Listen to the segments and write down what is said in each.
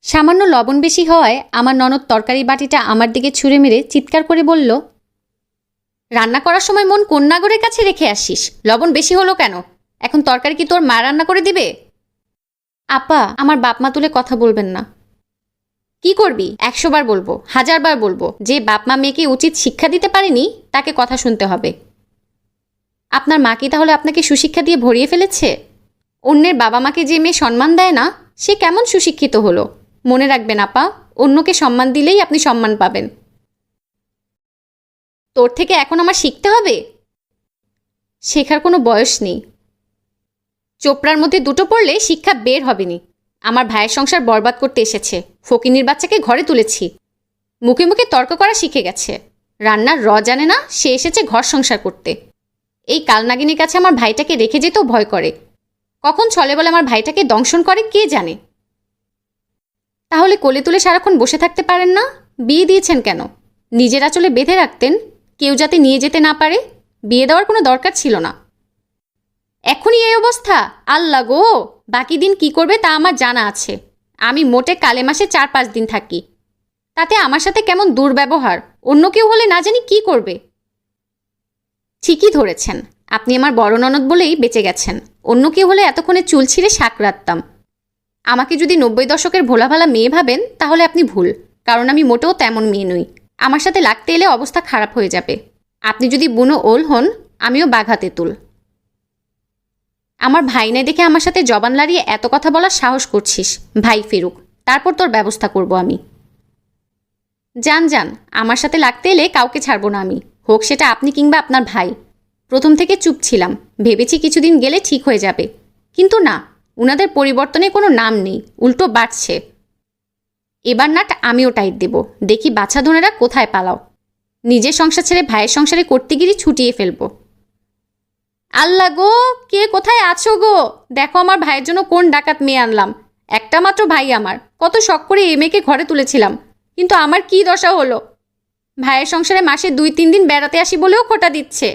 সামান্য লবণ বেশি হওয়ায় আমার ননদ তরকারি বাটিটা আমার দিকে ছুঁড়ে মেরে চিৎকার করে বলল, রান্না করার সময় মন কোন নাগরের কাছে রেখে আসিস? লবণ বেশি হলো কেন? এখন তরকারি কি তোর মা রান্না করে দিবে? আপা, আমার বাপ মা তুলে কথা বলবেন না। কি করবি? 100 বার বলবো, 1000 বার বলবো, যে বাপ মা মেয়েকে উচিত শিক্ষা দিতে পারেনি তাকে কথা শুনতে হবে। আপনার মা কি তাহলে আপনাকে সুশিক্ষা দিয়ে ভরিয়ে ফেলেছে? অন্যের বাবা মাকে যে মেয়ে সম্মান দেয় না, সে কেমন সুশিক্ষিত হলো? মনে রাখবেন আপা, অন্যকে সম্মান দিলেই আপনি সম্মান পাবেন। তোর থেকে এখন আমার শিখতে হবে? শেখার কোনো বয়স নেই। চোপড়ার মধ্যে দুটো পড়লে শিক্ষা বের হবেনি। আমার ভাইয়ের সংসার বরবাদ করতে এসেছে, ফকিনীর বাচ্চাকে ঘরে তুলেছি। মুখে মুখে তর্ক করা শিখে গেছে। রান্নার জানে না, সে এসেছে ঘর সংসার করতে। এই কালনাগিনীর কাছে আমার ভাইটাকে রেখে যেতেও ভয় করে। কখন ছলে বলে আমার ভাইটাকে দংশন করে কে জানে। তাহলে কোলে তুলে সারাক্ষণ বসে থাকতে পারেন না? বিয়ে দিয়েছেন কেন? নিজের আঁচলে বেঁধে রাখতেন, কেউ যাতে নিয়ে যেতে না পারে। বিয়ে দেওয়ার কোনো দরকার ছিল না। এখনই এই অবস্থা? আল্লাহ গো! বাকি দিন কি করবে তা আমার জানা আছে। আমি মোটে কালে মাসে 4-5 দিন থাকি। তাতে আমার সাথে কেমন দুর্ব্যবহার! অন্য কেউ হলে না জানি কি করবে। ঠিকই ধরেছেন, আপনি আমার বড় ননদ বলেই বেঁচে গেছেন। অন্য কেউ হলে এতক্ষণে চুল ছিঁড়ে শাক রাখতাম। আমাকে যদি 90 দশকের ভোলাভালা মেয়ে ভাবেন তাহলে আপনি ভুল, কারণ আমি মোটেও তেমন মেয়ে নই। আমার সাথে লাগতে এলে অবস্থা খারাপ হয়ে যাবে। আপনি যদি বুনো ওল হন, আমিও বাঘা তেঁতুল। আমার ভাই নাই দেখে আমার সাথে জবান লড়িয়ে এত কথা বলার সাহস করছিস? ভাই ফেরুক, তারপর তোর ব্যবস্থা করব আমি। যান যান, আমার সাথে লাগতে এলে কাউকে ছাড়বো না আমি, হোক সেটা আপনি কিংবা আপনার ভাই। প্রথম থেকে চুপ ছিলাম, ভেবেছি কিছুদিন গেলে ঠিক হয়ে যাবে, কিন্তু না, উনাদের পরিবর্তনে কোনো নাম নেই, উল্টো বাড়ছে। এবার নাট আমিও টাইট দেব, দেখি বাছা ধনেরা কোথায় পালাও। নিজের সংসার ছেড়ে ভাইয়ের সংসারে করতে গিয়ে ছুটিয়ে ফেলবো। আল্লাহ গো, কে কোথায় আছো গো? দেখো আমার ভাইয়ের জন্য কোন ডাকাত মেয়ে আনলাম। একটা মাত্র ভাই আমার, কত শখ করে এই মেয়েকে ঘরে তুলেছিলাম, কিন্তু আমার কি দশা হলো। ভাইয়ের সংসারে মাসে 2-3 দিন বেড়াতে আসি বলেও খোটা দিচ্ছে।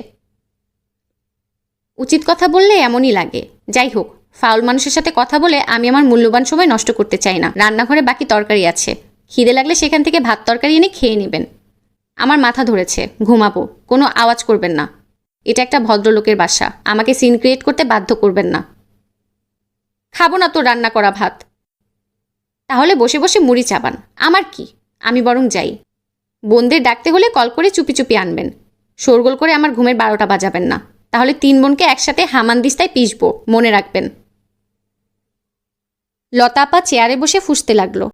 উচিত কথা বললে এমনই লাগে। যাই হোক, ফাউল মানুষের সাথে কথা বলে আমি আমার মূল্যবান সময় নষ্ট করতে চাই না। রান্নাঘরে বাকি তরকারি আছে, খিদে লাগলে সেখান থেকে ভাত তরকারি এনে খেয়ে নেবেন। আমার মাথা ধরেছে, ঘুমাবো, কোনো আওয়াজ করবেন না। এটা একটা ভদ্রলোকের বাসা, আমাকে সিন ক্রিয়েট করতে বাধ্য করবেন না। খাবো না তো রান্না করা ভাত। তাহলে বসে বসে মুড়ি চাবান, আমার কি, আমি বরং যাই। বোনদের ডাকতে হলে কল করে চুপি চুপি আনবেন। শোরগোল করে আমার ঘুমের 12টা বাজাবেন না, তাহলে 3 বোনকে একসাথে হামানদিস্তায় পিষবো, মনে রাখবেন। লতা আপা চেয়ারে বসে ফুঁসতে লাগলো।